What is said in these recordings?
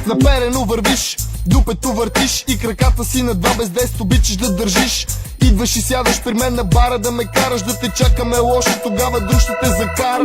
Наперено вървиш, дупето въртиш и краката си на 2 без 10 обичаш да държиш. Идваш и сядаш при мен на бара да ме караш, да те чакаме лошо, тогава друг ще те закара.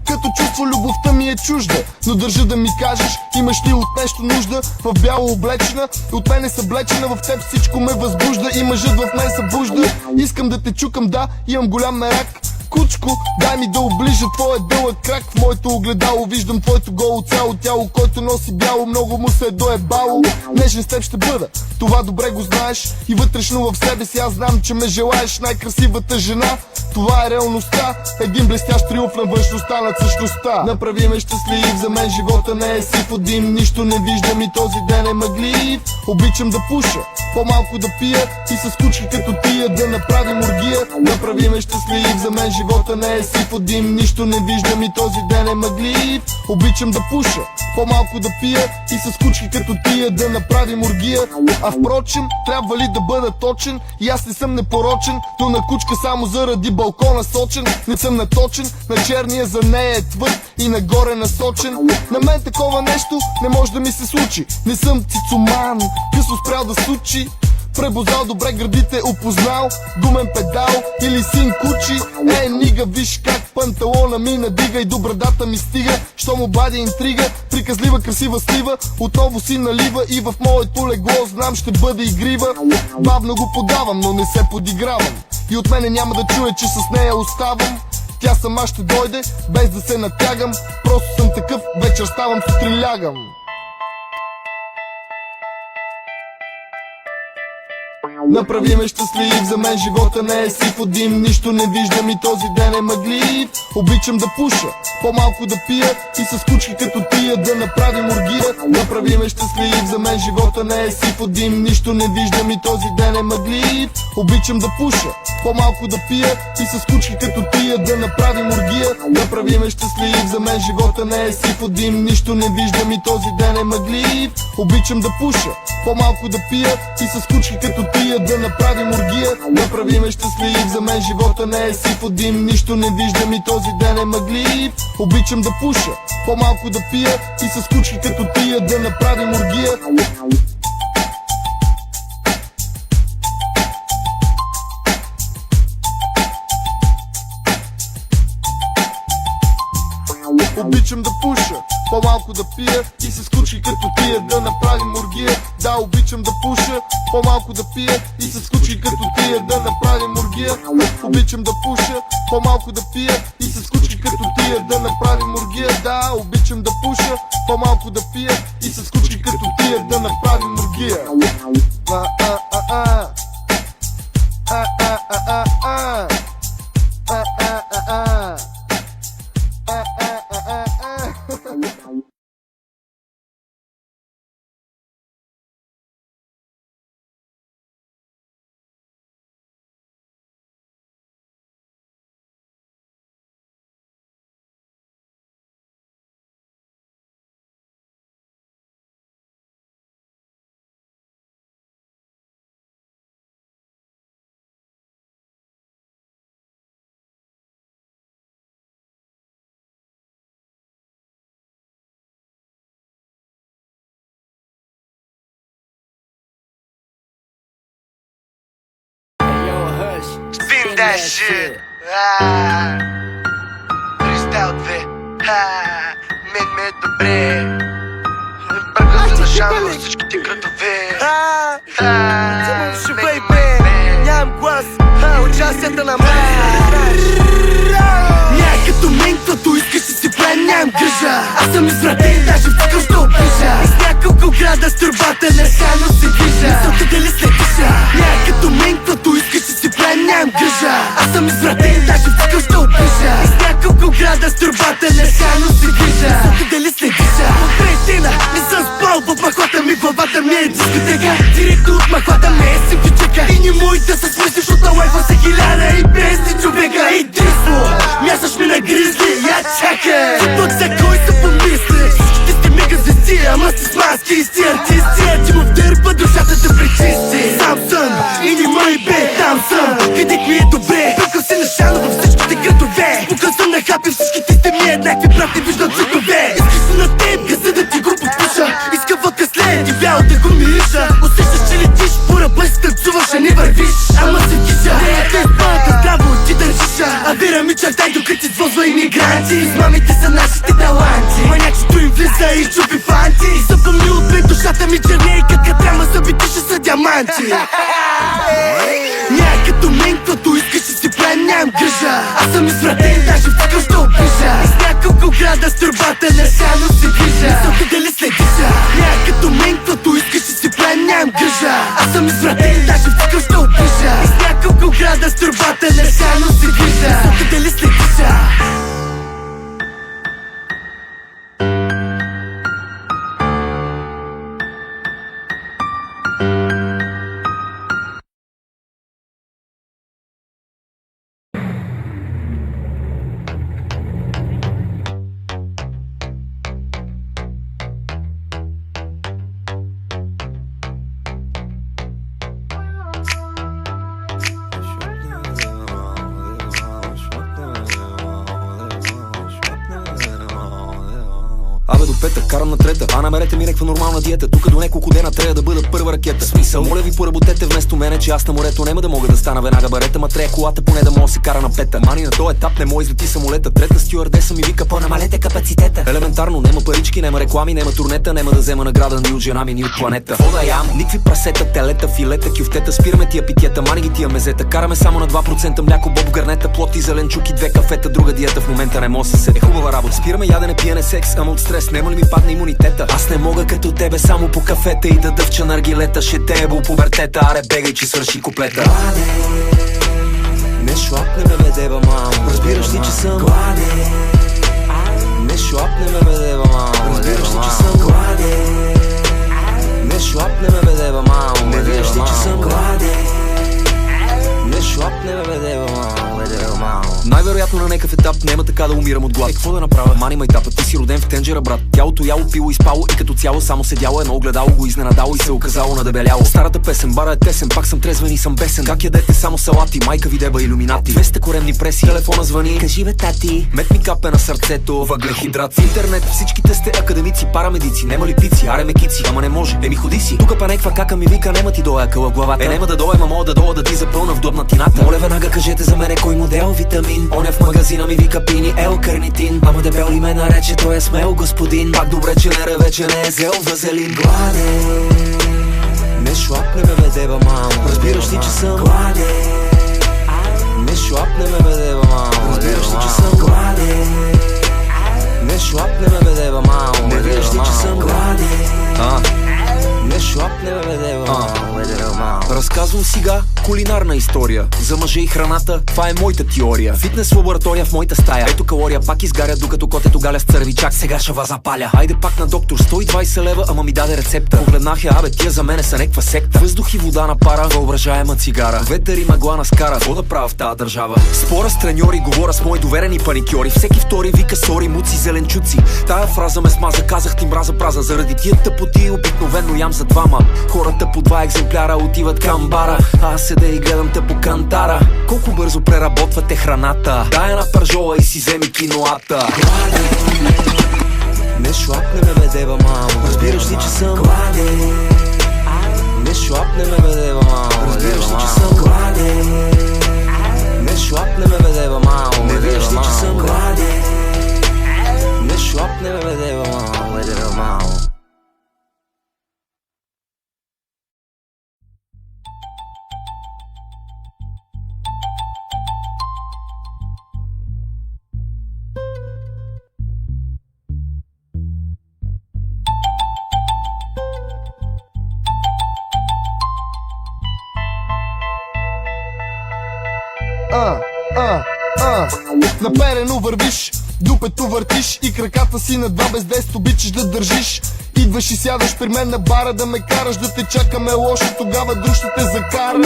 Като чувство любовта ми е чужда, но държа да ми кажеш, имаш ли от нещо нужда? В бяло облечена, от мен е съблечена, в теб всичко ме възбужда и мъжът в мен събужда. Искам да те чукам, да, имам голям мерак. Кучко, дай ми да оближа твоя дълъг крак. В моето огледало виждам твоето голо цяло тяло, който носи бяло, много му се е доебало. Нежен с теб ще бъда, това добре го знаеш. И вътрешно в себе си аз знам, че ме желаеш. Най-красивата жена, това е реалността. Един блестящ триумф на външността над същността. Направи ме щастлив, за мен живота не е сив от дим. Нищо не виждам и този ден е мъглив. Обичам да пуша, по-малко да пия и с кучки като тия да направим оргия. Направи ме щастлив, за мен живота не е сив от дим. Нищо не виждам и този ден е мъглив. Обичам да пуша, по-малко да пия и с кучки като тия да направим оргия. А впрочем, трябва ли да бъда точен? И аз не съм непорочен, но на кучка само заради балкона сочен. Не съм наточен, на черния за нея е твърд и нагоре насочен. На мен такова нещо не може да ми се случи. Не съм цицоман, късно спрял да сучи. Пребозал добре градите опознал, гумен педал или син кучи. Нига, виж как панталона ми надига и до брадата ми стига. Що му бади интрига, приказлива красива слива, отново си налива и в моето легло знам ще бъде игрива. Бавно го подавам, но не се подигравам и от мене няма да чуе, че с нея оставам. Тя сама ще дойде, без да се натягам. Просто съм такъв, вечер ставам, сутрин лягам. Направи ме щастлив, за мен живота не е сив от дим. Нищо не виждам и този ден е мъглив. Обичам да пуша, по-малко да пия и с кучки като тия да направим оргия. Направи ме щастлив, за мен живота не е сив от дим. Нищо не виждам и този ден е мъглив. Обичам да пуша, по-малко да пия и с кучки като тия да направим оргия. Направи ме щастлив, за мен живота не е сив от дим. Нищо не виждам и този ден е мъглив. Обичам да пуша, по-малко да пия и с кучки като тия да направим оргия. Направи ме щастлив, за мен живота не е сив от дим. Нищо не виждам и този ден е мъглив. Обичам да пуша, по-малко да пия и с кучки като тия да направим оргия. Обичам да пуша, по-малко да пия и с кучки като тия да направим оргия. Да, обичам да пуша, по-малко да пия и с кучки като тия да направим оргия. Обичам да пуша, по-малко да пия и с кучки като тия да направим оргия. Да, обичам да пуша, по-малко да пия и с кучки като тия да направим оргия. Spin that shit. Кристал 2. Мен ме е добре. Бърга за шан във всичките градове. Ти бейбе, нямам глас, участията на мен. Като мен, каквото искаш и си плен, нямам грижа. Аз съм извратен, даже в цикъл ще обижа. Из няколко града с турбата на шано се движа. Мисълта дали следиша. Като мен, каквото искаш и си плен, нямам грижа. Аз съм извратен, даже в цикъл ще обижа. Из няколко града с турбата на шано се движа. Мисълта дали следиша. От третина, не съм спал в махлата ми, главата ми е дискотека. Директно от махлата ме е симпичека. И не мой да се смислиш от на лайфа са 1500 човека. И дисмо, мясаш ми на гризли, я чакай. Тук за кой се помисли? Всичките сте мега звезди, ама си с маски и си артисти. Ти му вдърпа душата да пречисти. Сам съм и не май бе, там съм. Къдек ми е добре, пукал си на шано във всичките градове. Пукал съм на хапи, всичките сте ми еднакви, прав не виждам цветове. Искаш се на те ми чертай, докато извозва иммигранти. Измамите са нашите таланти. Манячето им влиза и чупи фанти. И запомни отпред душата ми чернее, като трябва събити ще са диаманти. Няма като мен, каквото искаш и си плен, нямам грижа. Аз съм извратен, даже в цикъл ще обижа. Из няколко града с турбата на шано се движа. Мисълта дали следиша. Няма като мен, каквото искаш и си плен, нямам грижа. Аз съм извратен, даже в цикъл ще обижа. Из няколко града с турбата на шано се движа. Мисълта дали следиша. Абе до пета, карам на трета, а намерете ми някаква нормална диета. Тук до няколко дена трябва да бъда първа ракета. Смисъл, моля ви поработете вместо мене, че аз на морето няма да мога да стана веднага барета. Ма трябва колата поне да мога да се кара на пета. Мани на този етап не мога излети самолета. Трета стюардеса ми вика: по-намалете капацитета. Елементарно, нема парички, нема реклами, нема турнета. Нема да взема награда ни от жена ми, ни от планета. Вода ям, никакви прасета, телета, филета, кюфтета. Спираме тия питиета, мани ги тия мезета. Караме само на 2% мляко, боб, гарнета, плод и зеленчук и 2 кафета. Друга диета в момента не може да се. Е хубава работа. Спираме ядене, пиене, секс, ама от стрес нема ли ми падне имунитета. Аз не мога като тебе само по кафета и да дъвча наргилета. Ще те ебо пубертета, аре бегай, че свърши куплета. Не шлапне ме бедеба, мамо. Разбираш ли, че съм гладен? Не шлапне ме бедеба, мамо. Разбираш ли, че съм гладен? Не шлапне ме бедеба, мамо. Не виждаш ли, че съм гладен? Не шлапне ме бедеба, мамо. Най-вероятно на някакъв етап няма така да умирам от глад. Какво да направя? Мани майтапа, ти си роден в тенджера, брат. Тялото яло, пило и спало и като цяло само седяло. Едно огледало го изненадало и се оказало надебеляло. Старата песен, бара е тесен, пак съм трезвен и съм бесен. Как ядете само салати, майка ви деба илюминати. 200 коремни преси, телефона звъни. Кажи бе, тати. Мет ми капе на сърцето, въглехидрат. В интернет всичките сте академици, парамедици. Нема ли пици, аре мекици. Ама не може, еми ходи си. Тука па неква кака ми вика, нема ти доя къла в главата. Нема да доя, ма мога да доя да ти запълна в длъбнатината. Моля веднага кажете за мене кой модел витамин. Оня в магазина ми вика пини, карнитин. Ама дебел ли ме нарече, той е смел господин. Пак добре, че не реве, не е взел вазелин. Гладен, не шлапне ме бедеба, мамо. Разбираш ли, че съм гладен? Не шлапне ме бедеба, мамо. Разбираш ли, че съм гладен? Не шлапне ме бедеба, мамо. Не виждаш ли, че съм гладен? Не шлапне ме бедеба, мамо. Разказвам сега кулинарна история за мъжа и храната, това е моята теория. Фитнес лаборатория в моята стая. Ето калория пак изгаря, докато котето галя с цървичак. Сега шава запаля. Айде пак на доктор, 120 лева, ама ми даде рецепта. Погледнах я, абе тия за мене са неква секта. Въздух и вода на пара, въображаема цигара. Ветър и мъгла на скара, какво да правя в тази държава? Спора с треньори, говоря с мои доверени паникьори. Всеки втори вика сори, муци, зеленчуци. Тая фраза ме смаза, казах ти мраза праза. Заради тия тъпоти обикновено ям за двама. Хората по 2 екземпляра отиват към бара, а аз седа и гледам те по кантара. Колко бързо преработвате храната. Дай една пържола и си вземи киноата. Не шлапне ме бедеба, мамо. Разбираш ли, че съм гладен? Не шлапне ме бедеба, мамо. Разбираш ли, че съм гладен? Не шлапне ме бедеба, мамо. Не виждаш ли, че съм гладен? Не шлапне ме бедеба, мамо. Наперено вървиш, дупето въртиш и краката си на 2 без 10 обичаш да държиш. Идваш и сядаш при мен на бара да ме караш, да те чакаме лошо, тогава друг ще те закара.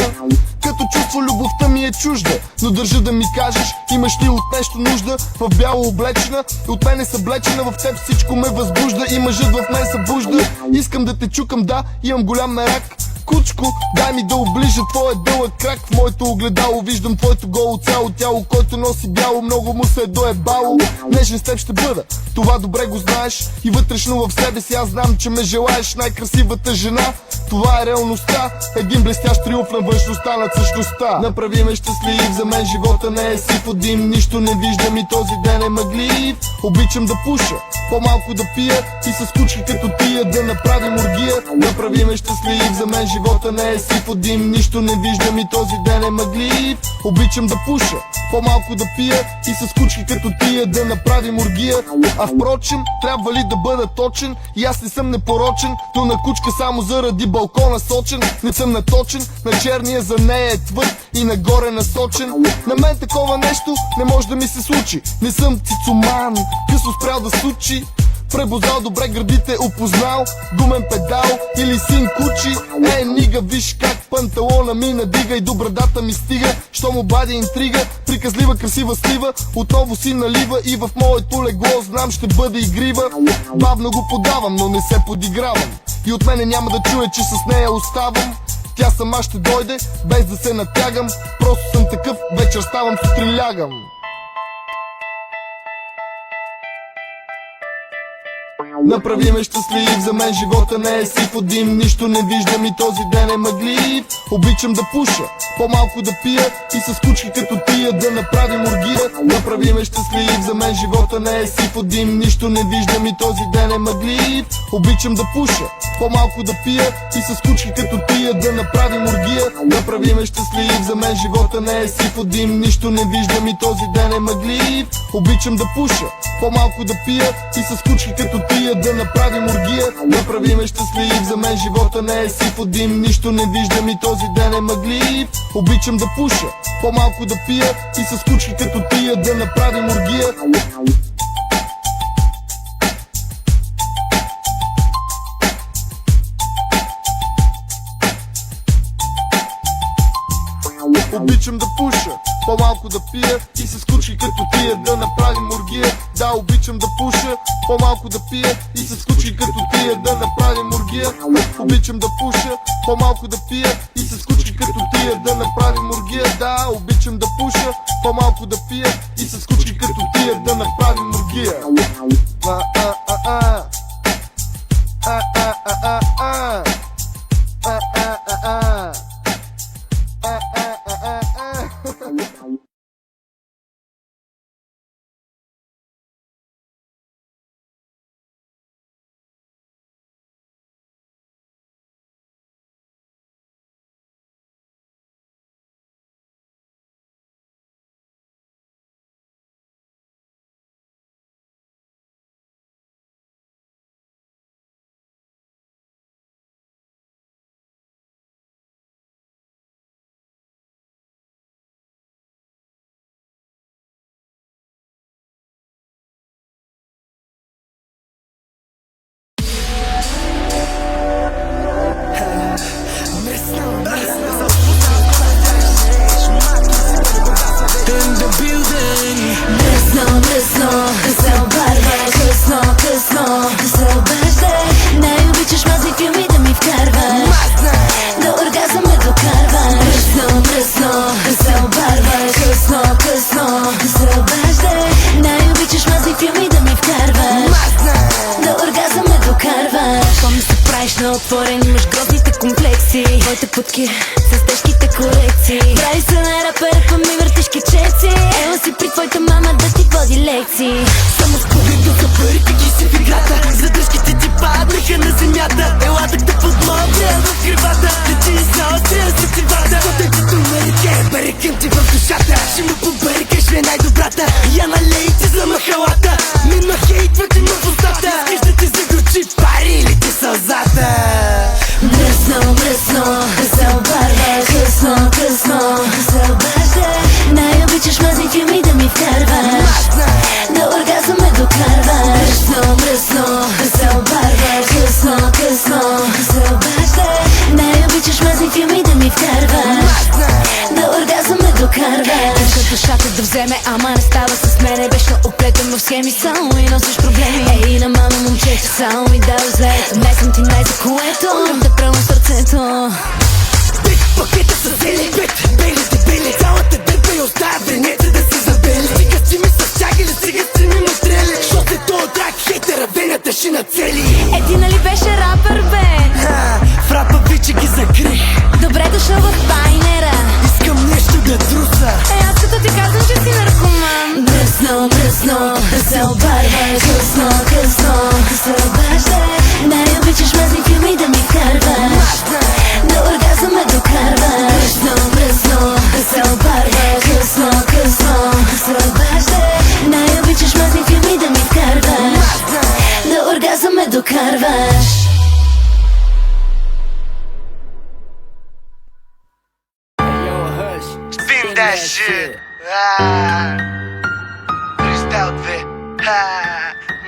Като чувство любовта ми е чужда, но държа да ми кажеш, имаш ли от нещо нужда? В бяло облечена, от мен е съблечена, в теб всичко ме възбужда и мъжът в мен събужда. Искам да те чукам, да, имам голям мерак. кучко, дай ми да оближа твоя дълъг крак. В моето огледало виждам твоето голо цяло тяло, който носи бяло, много му се е доебало. Нежен с теб ще бъда, това добре го знаеш. И вътрешно в себе си аз знам, че ме желаеш. Най-красивата жена, това е реалността. Един блестящ триумф на външността над същността. Направи ме щастлив, за мен живота не е сив от дим. Нищо не виждам и този ден е мъглив. Обичам да пуша, по-малко да пия и с кучки като тия да направим оргия. Направи ме щастлив, за мен живота не е сив от дим. Нищо не виждам и този ден е мъглив. Обичам да пуша, по-малко да пия и с кучки като тия да направим оргия. А впрочем, трябва ли да бъда точен? И аз не съм непорочен, но на кучка само заради балкона сочен. Не съм наточен, на черния за нея е твърд и нагоре насочен. На мен такова нещо не може да ми се случи. Не съм цицоман, късно спрял да сучи. Пребозал добре гърдите, опознал гумен педал или син кучи. Нига, виж как панталона ми надига и до брадата ми стига. Що му бади интрига, приказлива красива слива, отново си налива и в моето легло знам ще бъде игрива. Бавно го подавам, но не се подигравам и от мене няма да чуе, че с нея оставам. Тя сама ще дойде, без да се натягам. Просто съм такъв, вечер ставам, сутрин лягам. Направи ме щастлив, за мен живота не е сив от дим. Нищо не виждам и този ден е мъглив. Обичам да пуша, по-малко да пия и с кучки като тия да направим оргия. Направи ме щастлив, за мен живота не е сив от дим. Нищо не виждам и този ден е мъглив. Обичам да пуша, по-малко да пия и с кучки като тия да направим оргия. Направи ме щастлив, за мен живота не е сив от дим. Нищо не виждам и този ден е мъглив. Обичам да пуша, по-малко да пия и с кучки като тия да направим оргия. Направи ме щастлив, за мен живота не е сив от дим. Нищо не виждам и този ден е мъглив. Обичам да пуша, по-малко да пия и с кучки като тия да направим оргия. Обичам да пуша, по-малко да пия и с кучки като тия да направим оргия. Да, обичам да пуша, по-малко да пия и с кучки като тия да направим оргия. Обичам да пуша, по-малко да пия и с кучки като тия да направим оргия. Да, обичам да пуша, по-малко да пия и с кучки като тия да направим оргия. Мръсно, да се обарваш, късно, да се обаждай. Най-обичаш мази филми да ми вкарваш, до оргазъм ме докарваш. Мръсно, да се обарваш, късно, да се обаждай. Най-обичаш мази филми да ми вкарваш, до оргазъм ме докарваш. Помни се правиш на отворен, имаш грозните комплекси, твоите путки с тежките корекции. Прави се на рапер, па ми въртиш кечеци. Ела си при твоята мама да ти води лекции. Само с погледа за парите ги се в играта. Задръжките ти паднаха на земята. Ела да те подмогна в крилата, да ти изостря сетивата. Котенцето мерике, барекам ти в душата. Ще му побъркаш, ми е най-добрата. Я налей ти за махалата. Мен ма хейтват и ма в устата. Искаш да ти загручи пари или ти сълзата. Мръсно, да се обарваш, късно, да се обаждай. Най-обичаш мази филми да ми вкарваш, до оргазъм ме докарваш. Мръсно, да се обарваш, късно, да се обаждай. Най-обичаш мази филми да ми вкарваш, до оргазъм ме докарваш. Душата да вземе, ама не става с мене. Вечно оплетен в схеми, само и носиш проблеми. Ей, на мама момчето, само ми дава заето. Не съм ти най-за което, към да према сърцето. Бит пакета са взели, бит, бели дебили. Цялата дърпа и оставя вренете да си забели. Стига си ми с чагили, стига си ми мъстрели. Що се то драк хейтера, вената ще нацели. Ти нали беше рапър, бе? В рапа вече ги закрих. Добре дошъл в Пайнера. Искам нещо да труса. Аз като ти казвам, че си наркоман. Бръсно, бръсно, да се обарваш. Късно, късно, да се обаждаш. Най-обичаш мазни филми да ми вкарваш. До оргазъм ме докарваш. Бръсно, бръсно, да се обарваш. Късно, късно, да се обаждаш. Най-обичаш мазни филми да ми вкарваш. До оргазъм ме докарваш. Spin that shit. Freestyle 2.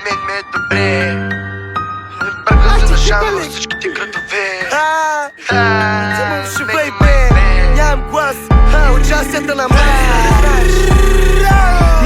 Мен ме е добре. Бърга за шано във всичките градове. Нямам глас, участията на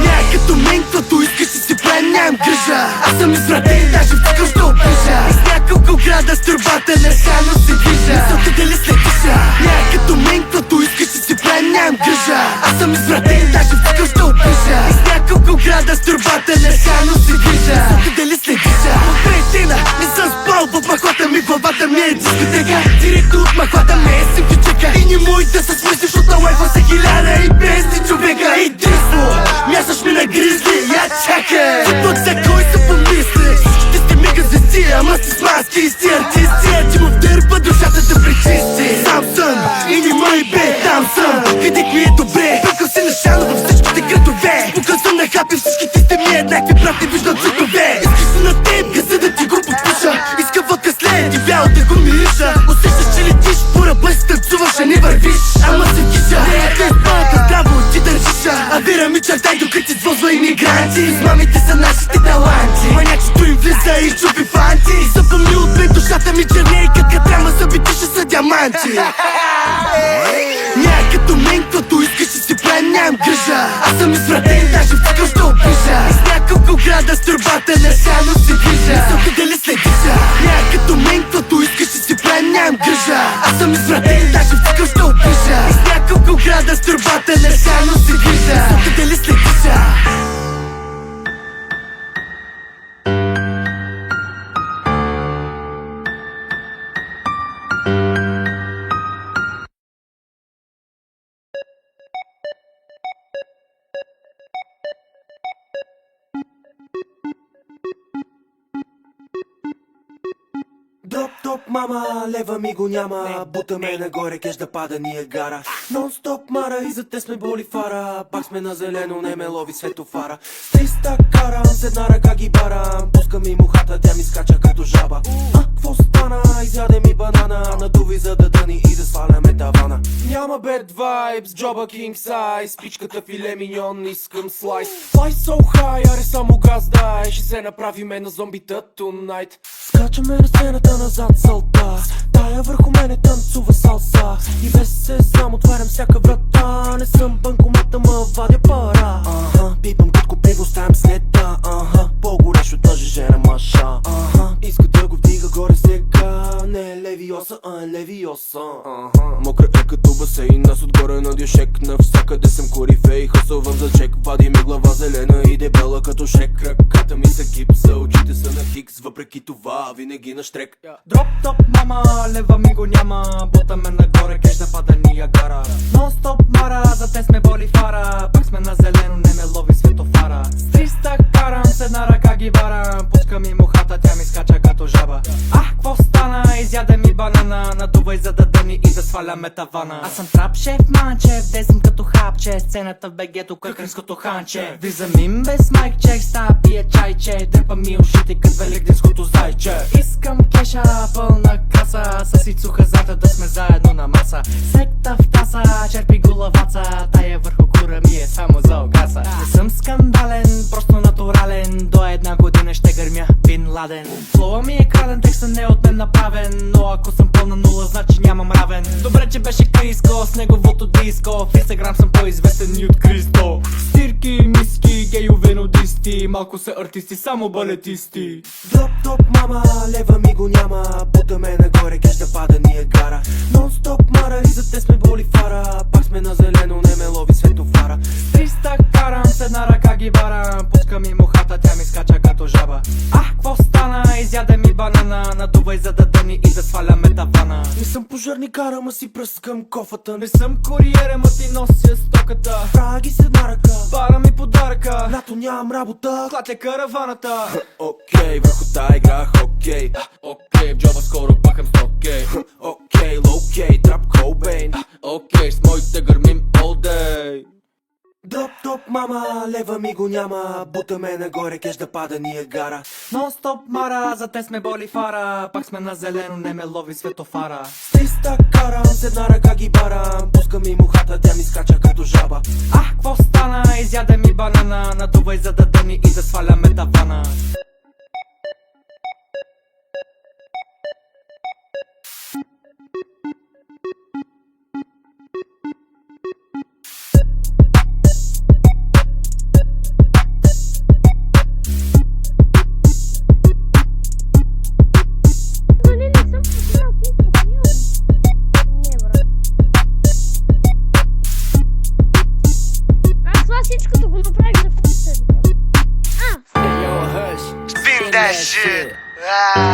няма като мен, каквото искаш и си правим, нямам грижа. Аз съм извратен, даже в такъв ще опиша. С няколко града с турбата на шано се движа. Мисълта дали следиша. Няма като мен, каквото искаш и си правим, нямам грижа. Аз съм извратен, даже в такъв ще опиша. С няколко града с турбата на шано се движа. Мисълта дали следиша. От третина не съм спал в махлата ми, главата ми е дискотека. Директно от махлата ми е симптичека. И не мой да се смислиш, от на лайфа са 1500 човека. И дрисно, мясаш ми на гризли, я чакай. Ти пък за кой се помисли? Всичките сте мега звезди, ама си с маски и си артисти. Ти му вдърпа душата да пречисти. Сам съм и нема и бе, там съм. Където ми е добре, пъкал си на шано във всичките градове. Спукал съм на хапи, всичките сте ми еднакви, прав не виждам цветове. Искаш се на теб, газа да ти го подпиша. Иска водка след и бял да го мириша. Усещаш, че летиш, по ръба си танцуваш, а не вървиш. Ама се киша, те спалка здраво ти държиша. А вера ми чакай докато ти звозва имигранти. Мамите са нашите таланти, манячето им влиза и чупи фанти. Запомни от мен душата ми чернее, като трама зъбите ще са диаманти. Няма като мен, каквото искаш и си правим, нямам грижа. Аз съм извратен, даже в такъв ще опиша. С няколко града с турбата на шано се движа. Мисълта дали следиша. Няма като мен, каквото искаш и си правим, нямам грижа. Аз съм извратен, даже в такъв ще опиша. С няколко града с турбата на шано се движа. Мисълта дали следиша. Доп, мама, лева ми го няма. Бута ме нагоре, кеш да пада ни е гара. Нон-стоп, мара, и за те сме боли фара. Пак сме на зелено, не ме лови светофара. С 300 карам, с една ръка ги барам. Пускам и мухата, тя ми скача като жаба. Кво стана? Изяде ми банана. Надуви за да дъни и да сваляме тавана. Няма bad vibes, джоба king size. Пичката филе миньон, искам слайс. Fly so high, аре само газ дай. Ще се направиме на зомбита tonight. Скачаме на сцената назад салта. Тая върху мене танцува салса. И без се сам отварям всяка врата. Не съм банкомата, ма вадя пара. Пипам кутко пиво, ставам снета. По-горещ от тази жена маша. Иска да го вдига горе сега. Не е левиоса, а е левиоса. Мокра е като басейн, аз отгоре на дюшек. Навсякъде съм корифей, хъсълвам за чек. Вади ми глава зелена и дебела като шрек. Ръката ми са гипса, очите са на хикс. Въпреки това винаги на штрек. Дроп топ, мама, лева ми го няма. Бутаме нагоре, кеш да пада Ниагара. Нон-стоп, мара, за те сме боли фара. Пак сме на зелено, не ме лови светофара. С 300 карам, с една ръка ги барам. Пускам и мухата, тя ми скача като жаба. Кво стана? Изяде ми банана. Надувай за да дъни и да сваляме тавана. Аз съм трап шеф манчев, десам като хапче. Сцената в бегето, къркърското ханче. Влизам им без майк чек, става пия чайче. Трепа ми ушите като великденското зайче. Искам кеша, пълна каса. С ицуха зата да сме заедно на маса. Секта в таса, черпи главаца. Тая върху кура ми е само за огаса. Не съм скандален, просто натурален. До една година ще гърмя Бин Ладен. Флоа ми е краден, текста се не е от мен направен, но ако съм пълна нула, значи нямам равен. Добре, че беше Криско с неговото диско. В Инстаграм съм по-известен и от Кристо. Стирки, миски, гейове, нудисти, малко са артисти, само балетисти. Дроп, мама, лева ми го няма. Бутаме нагоре, кеш да пада Ниагара. Нон-стоп мара и за те сме боли фара. Пак сме на зелено, не ме лови светофара. 300 карам, с една ръка ги барам. Пускам и мухата, тя ми скача като жаба. Кво стана? Изяде ми банана. Надувай за да дъни и да сваляме тавана. Не съм пожарник, ама си пръскам кофата. Не съм куриер, ама ти нося стоката. Правя ги с една ръка, Бара ми подаръка. лято нямам работа. Клатя караваната. Окей, върху тая игра хокей. Окей, в джоба скоро пъхам с окей. Окей, лоукей, трап Кобейн. Окей, с моите гърмим all day. Дроп, мама, лева ми го няма. Бутаме нагоре, кеш да пада Ниагара. Нон-стоп мара, за те сме боли фара. Пак сме на зелено, не ме лови светофара. 300 карам, с една ръка ги барам. Пускам и мухата, тя ми скача като жаба. Кво стана? Изяде ми банана. Надувай за да дъни и да сваляме тавана. Всичкото го направих за функцията. Spin that shit.